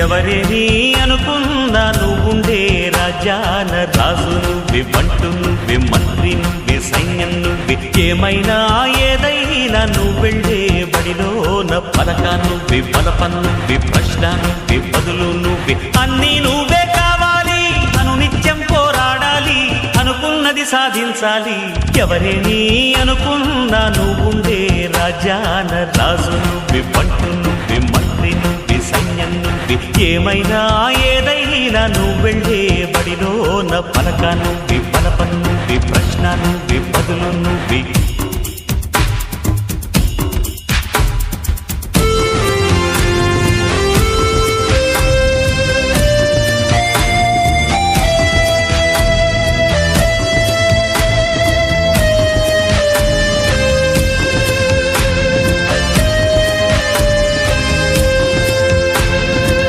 ఎవరేని అనుకున్నా నువ్వుండే రాజాన రాజు నువ్వే, బంటు నువ్వే, మంత్రి నువ్వే, సైన్యం నువ్వే, ఏమైనా ఏదైనా నువ్వు వెళ్ళే బడిలోన పలక నువ్వే, బలపం నువ్వే, ప్రశ్న నువ్వే, బదులు నువ్వే, అన్నీ నువ్వే కావాలి. అను నిత్యం పోరాడాలి, అనుకున్నది సాధించాలి. ఎవరేని అనుకున్నా నువ్వుండే రాజాన రాజు నువ్వే, బంటు నువ్వే, మంత్రి నువ్వే, సైన్యం నువ్వే, ఏమైనా ఏదైనా నువ్వు వెళ్ళే బడిలోన పలక నువ్వే, బలపం నువ్వే, ప్రశ్న నువ్వే, బదులు నువ్వే.